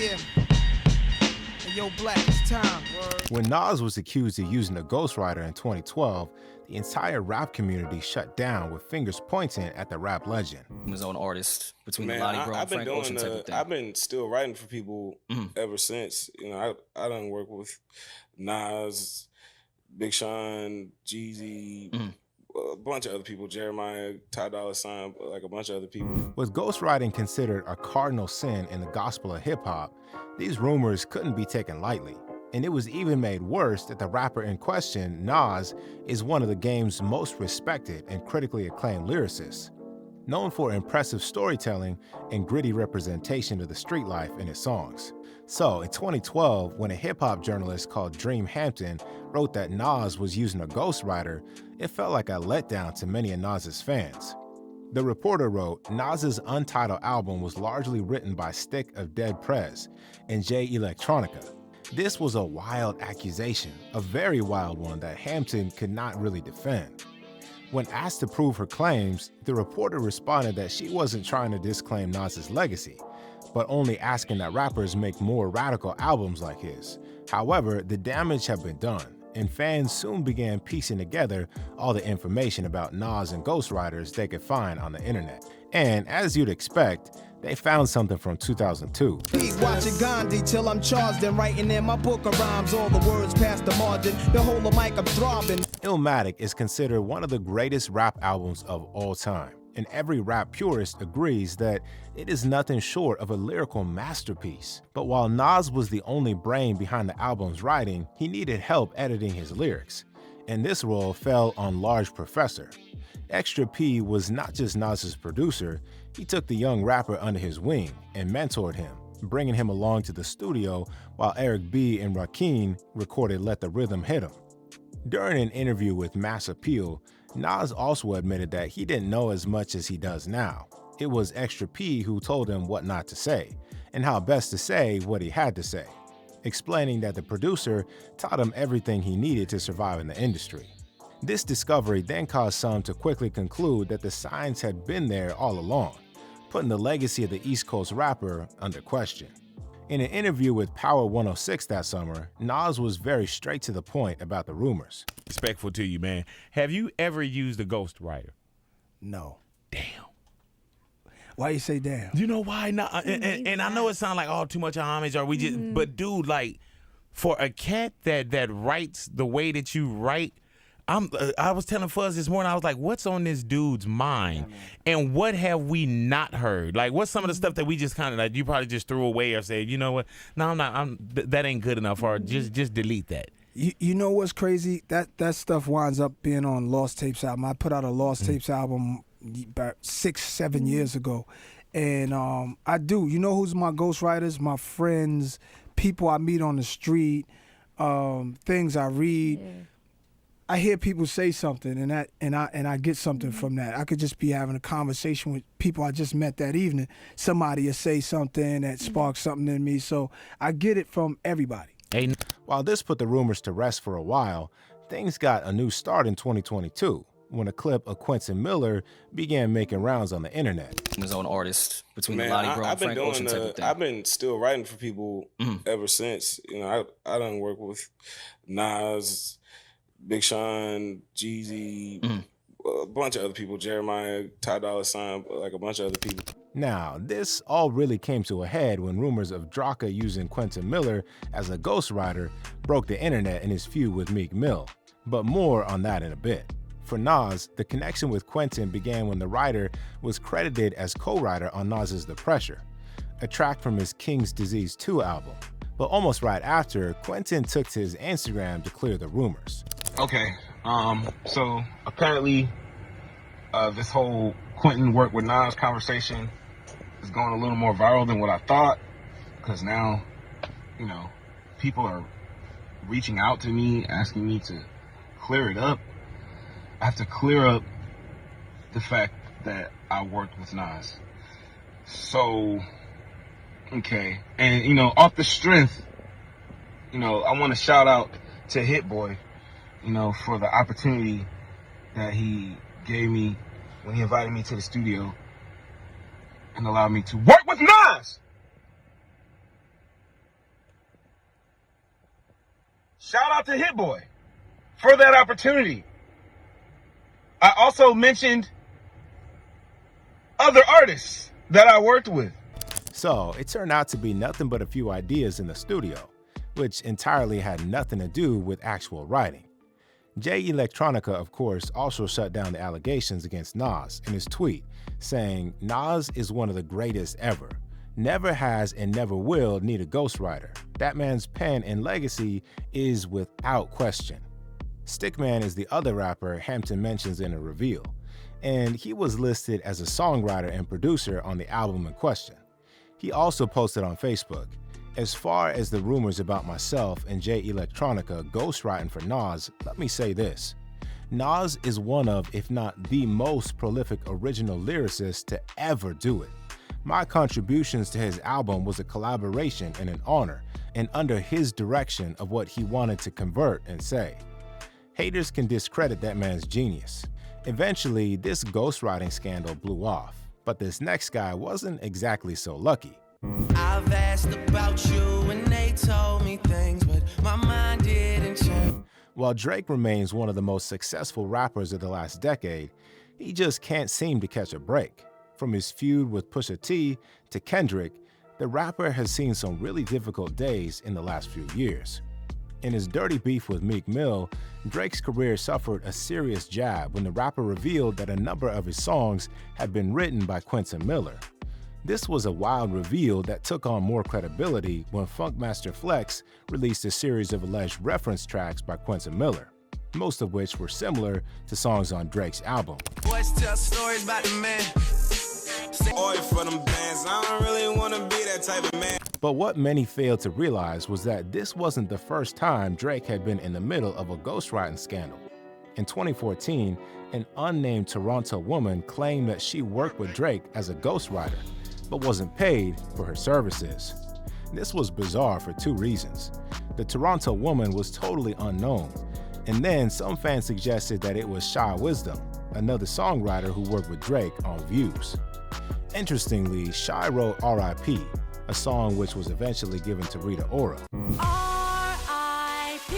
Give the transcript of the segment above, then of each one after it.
Yeah. Hey, yo, Black, it's time. When Nas was accused of using a ghostwriter in 2012, the entire rap community shut down with fingers pointing at the rap legend. His own artist between Man, Lottie Bro and I've been Frank Ocean type doing of thing. I've been still writing for people ever since. You know, I done work with Nas, Big Sean, Jeezy, a bunch of other people, Jeremiah, Ty Dolla $ign, like a bunch of other people. With ghostwriting considered a cardinal sin in the gospel of hip-hop, these rumors couldn't be taken lightly. And it was even made worse that the rapper in question, Nas, is one of the game's most respected and critically acclaimed lyricists, known for impressive storytelling and gritty representation of the street life in his songs. So, in 2012, when a hip-hop journalist called Dream Hampton wrote that Nas was using a ghostwriter, it felt like a letdown to many of Nas's fans. The reporter wrote, Nas's untitled album was largely written by Stick of Dead Prez and Jay Electronica. This was a wild accusation, a very wild one that Hampton could not really defend. When asked to prove her claims, the reporter responded that she wasn't trying to disclaim Nas's legacy, but only asking that rappers make more radical albums like his. However, the damage had been done, and fans soon began piecing together all the information about Nas and ghostwriters they could find on the internet. And as you'd expect, they found something from 2002. Keep watching Gandhi till I'm charged and writing in my book of rhymes. All the words past the margin, the whole of mic I'm throbbing. Illmatic is considered one of the greatest rap albums of all time, and every rap purist agrees that it is nothing short of a lyrical masterpiece. But while Nas was the only brain behind the album's writing, he needed help editing his lyrics, and this role fell on Large Professor. Extra P was not just Nas's producer, he took the young rapper under his wing and mentored him, bringing him along to the studio while Eric B. and Rakim recorded Let the Rhythm Hit 'Em. During an interview with Mass Appeal, Nas also admitted that he didn't know as much as he does now. It was Extra P who told him what not to say, and how best to say what he had to say, explaining that the producer taught him everything he needed to survive in the industry. This discovery then caused some to quickly conclude that the signs had been there all along, putting the legacy of the East Coast rapper under question. In an interview with Power 106 that summer, Nas was very straight to the point about the rumors. Respectful to you, man. Have you ever used a ghostwriter? No. Damn. Why you say damn? You know why not? And I know it sounds like, oh, too much homage, or we just, but dude, like, for a cat that writes the way that you write, I was telling Fuzz this morning, I was like, what's on this dude's mind? And what have we not heard? Like, what's some of the stuff that we just kind of, like, you probably just threw away or said, you know what? No, I'm not, that ain't good enough, or just delete that. You know what's crazy? That stuff winds up being on Lost Tapes album. I put out a Lost Tapes album about 6-7 years ago. And I do. You know who's my ghostwriters? My friends, people I meet on the street, things I read. Yeah. I hear people say something, and I get something from that. I could just be having a conversation with people I just met that evening. Somebody will say something that sparks something in me, so I get it from everybody. While this put the rumors to rest for a while, things got a new start in 2022 when a clip of Quentin Miller began making rounds on the internet. His own artist between Man, Lottie Bro and I've been Frank Ocean type of thing. I've been still writing for people ever since. You know, I done work with Nas, Big Sean, Jeezy, a bunch of other people, Jeremiah, Ty Dolla $ign, like a bunch of other people. Now, this all really came to a head when rumors of Draka using Quentin Miller as a ghostwriter broke the internet in his feud with Meek Mill. But more on that in a bit. For Nas, the connection with Quentin began when the writer was credited as co-writer on Nas's The Pressure, a track from his King's Disease 2 album. But almost right after, Quentin took to his Instagram to clear the rumors. Okay, so apparently this whole Quentin work with Nas conversation is going a little more viral than what I thought, because now, you know, people are reaching out to me, asking me to clear it up. I have to clear up the fact that I worked with Nas. So, okay, and you know, off the strength, you know, I want to shout out to Hit Boy, you know, for the opportunity that he gave me when he invited me to the studio and allowed me to work with Nas. Shout out to Hit Boy for that opportunity. I also mentioned other artists that I worked with. So it turned out to be nothing but a few ideas in the studio, which entirely had nothing to do with actual writing. Jay Electronica, of course, also shut down the allegations against Nas in his tweet, saying Nas is one of the greatest ever. Never has and never will need a ghostwriter. That man's pen and legacy is without question. Stickman is the other rapper Hampton mentions in a reveal, and he was listed as a songwriter and producer on the album in question. He also posted on Facebook, "As far as the rumors about myself and Jay Electronica ghostwriting for Nas, let me say this. Nas is one of, if not the most prolific original lyricist to ever do it. My contributions to his album was a collaboration and an honor, and under his direction of what he wanted to convert and say. Haters can discredit that man's genius." Eventually, this ghostwriting scandal blew off, but this next guy wasn't exactly so lucky. I've asked about you and they told me things, but my mind didn't change. While Drake remains one of the most successful rappers of the last decade, he just can't seem to catch a break. From his feud with Pusha T to Kendrick, the rapper has seen some really difficult days in the last few years. In his dirty beef with Meek Mill, Drake's career suffered a serious jab when the rapper revealed that a number of his songs had been written by Quentin Miller. This was a wild reveal that took on more credibility when Funkmaster Flex released a series of alleged reference tracks by Quentin Miller, most of which were similar to songs on Drake's album. Boys tell stories about the man. For them bands, I don't really want to be that type of man. But what many failed to realize was that this wasn't the first time Drake had been in the middle of a ghostwriting scandal. In 2014, an unnamed Toronto woman claimed that she worked with Drake as a ghostwriter, but wasn't paid for her services. This was bizarre for two reasons. The Toronto woman was totally unknown, and then some fans suggested that it was Shy Wisdom, another songwriter who worked with Drake on Views. Interestingly, Shy wrote R.I.P., a song which was eventually given to Rita Ora. R.I.P.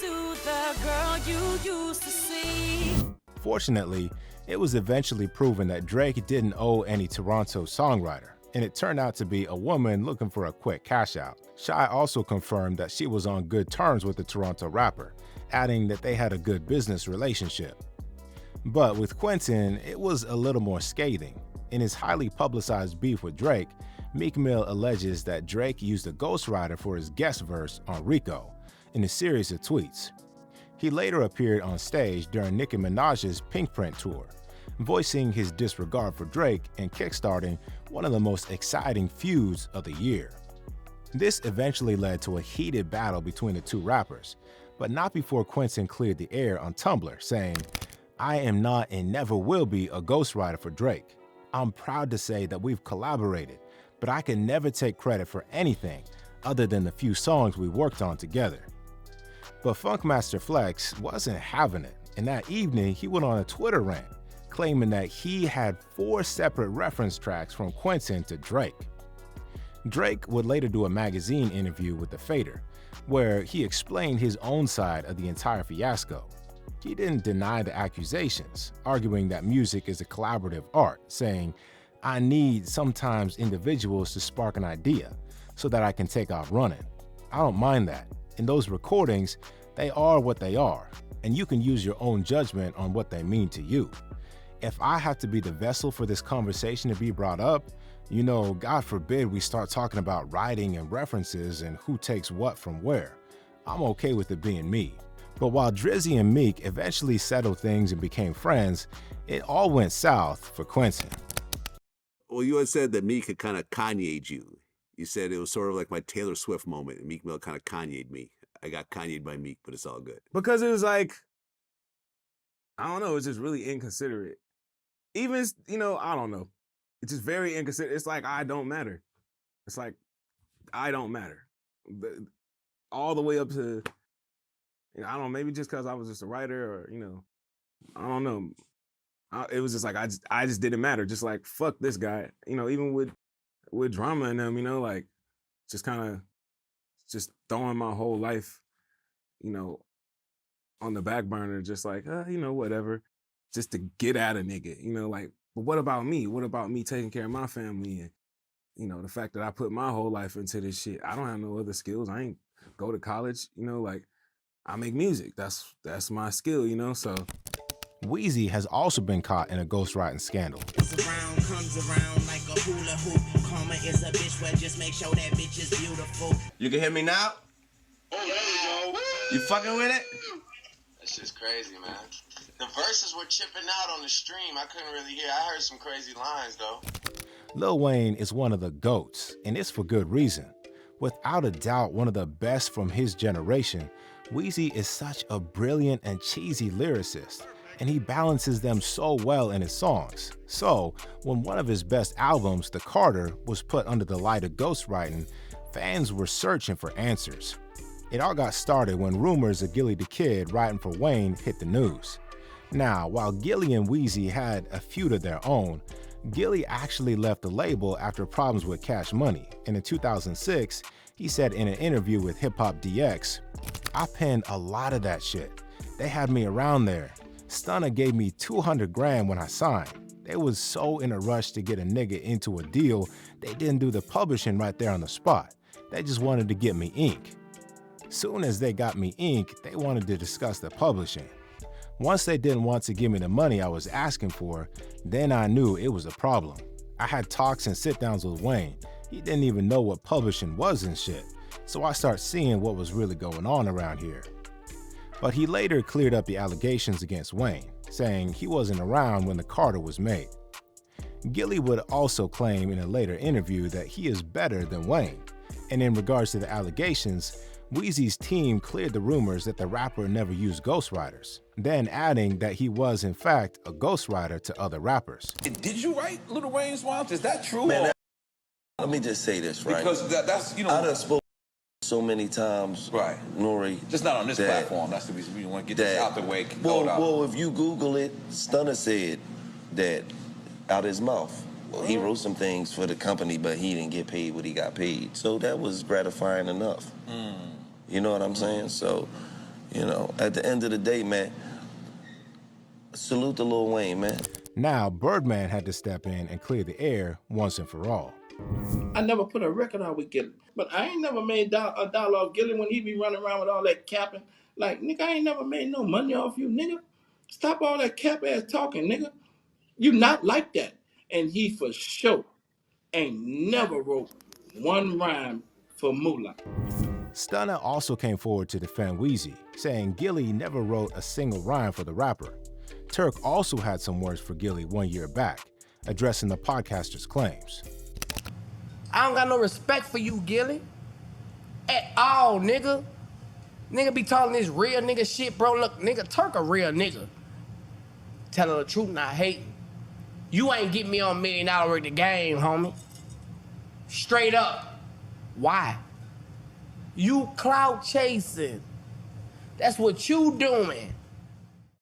to the girl you used to see. Fortunately, it was eventually proven that Drake didn't owe any Toronto songwriter, and it turned out to be a woman looking for a quick cash out. Shy also confirmed that she was on good terms with the Toronto rapper, adding that they had a good business relationship. But with Quentin, it was a little more scathing. In his highly publicized beef with Drake, Meek Mill alleges that Drake used a ghostwriter for his guest verse on Rico in a series of tweets. He later appeared on stage during Nicki Minaj's Pink Print tour, voicing his disregard for Drake and kickstarting one of the most exciting feuds of the year. This eventually led to a heated battle between the two rappers, but not before Quentin cleared the air on Tumblr, saying, "I am not and never will be a ghostwriter for Drake. I'm proud to say that we've collaborated, but I can never take credit for anything other than the few songs we worked on together." But Funkmaster Flex wasn't having it, and that evening he went on a Twitter rant, claiming that he had 4 separate reference tracks from Quentin to Drake. Drake would later do a magazine interview with The Fader, where he explained his own side of the entire fiasco. He didn't deny the accusations, arguing that music is a collaborative art, saying, "I need sometimes individuals to spark an idea so that I can take off running. I don't mind that. In those recordings, they are what they are, and you can use your own judgment on what they mean to you. If I have to be the vessel for this conversation to be brought up, God forbid we start talking about writing and references and who takes what from where. I'm okay with it being me." But while Drizzy and Meek eventually settled things and became friends, it all went south for Quentin. Well, you had said that Meek had kind of Kanye'd you. You said it was sort of like my Taylor Swift moment, and Meek Mill kind of Kanye'd me. I got Kanye'd by Meek, but it's all good. Because it was like, I don't know, it's just really inconsiderate. Even, I don't know. It's just very inconsiderate. It's like, I don't matter. It's like, I don't matter. All the way up to, I don't know, maybe just because I was just a writer or, I don't know. It was just like, I just didn't matter. Just like, fuck this guy. Even with drama and them, just kind of just throwing my whole life you know, on the back burner, just like, you know, whatever, just to get at a nigga, you know, like, but what about me? What about me taking care of my family? And, you know, the fact that I put my whole life into this shit, I don't have no other skills. I ain't go to college, you know, like, I make music. That's my skill, you know, so. Weezy has also been caught in a ghostwriting scandal. Comes around like a hula hoop. Karma is a bitch, well, just make sure that bitch is beautiful. You can hear me now? Oh, there we go. You fucking with it? That shit's crazy, man. The verses were chipping out on the stream. I couldn't really hear. I heard some crazy lines, though. Lil Wayne is one of the GOATs, and it's for good reason. Without a doubt, one of the best from his generation, Weezy is such a brilliant and cheesy lyricist, and he balances them so well in his songs. So, when one of his best albums, The Carter, was put under the light of ghostwriting, fans were searching for answers. It all got started when rumors of Gillie Da Kid writing for Wayne hit the news. Now, while Gillie and Weezy had a feud of their own, Gillie actually left the label after problems with Cash Money, and in 2006, he said in an interview with Hip Hop DX, "I penned a lot of that shit. They had me around there. Stunna gave me 200 grand when I signed. They was so in a rush to get a nigga into a deal, they didn't do the publishing right there on the spot. They just wanted to get me ink. Soon as they got me ink, they wanted to discuss the publishing. Once they didn't want to give me the money I was asking for, then I knew it was a problem. I had talks and sit-downs with Wayne. He didn't even know what publishing was and shit, so I started seeing what was really going on around here." But he later cleared up the allegations against Wayne, saying he wasn't around when The Carter was made. Gillie would also claim in a later interview that he is better than Wayne, and in regards to the allegations, Weezy's team cleared the rumors that the rapper never used ghostwriters, then adding that he was in fact a ghostwriter to other rappers. Did you write Lil Wayne's Swamps? Is that true? Man, let me just say this, right? Because that's, you know, I done spoke so many times, right, Nori. Just not on this platform. That's the reason we want to get this out the way. Well, if you Google it, Stunna said that out his mouth. Well, he wrote some things for the company, but he didn't get paid what he got paid. So that was gratifying enough. You know what I'm saying? So, you know, at the end of the day, man, salute to Lil Wayne, man. Now, Birdman had to step in and clear the air once and for all. I never put a record out with Gillie, but I ain't never made a dollar off Gillie when he be running around with all that capping. Like, nigga, I ain't never made no money off you, nigga. Stop all that cap ass talking, nigga. You not like that. And he for sure ain't never wrote one rhyme for Moolah. Stunna also came forward to defend Weezy, saying Gillie never wrote a single rhyme for the rapper. Turk also had some words for Gillie 1 year back, addressing the podcaster's claims. I don't got no respect for you, Gillie. At all, nigga. Nigga be talking this real nigga shit, bro. Look, nigga, Turk a real nigga. Telling the truth, not hating. You ain't getting me on $1 million worth of game, homie. Straight up. Why? You clout chasing. That's what you doing.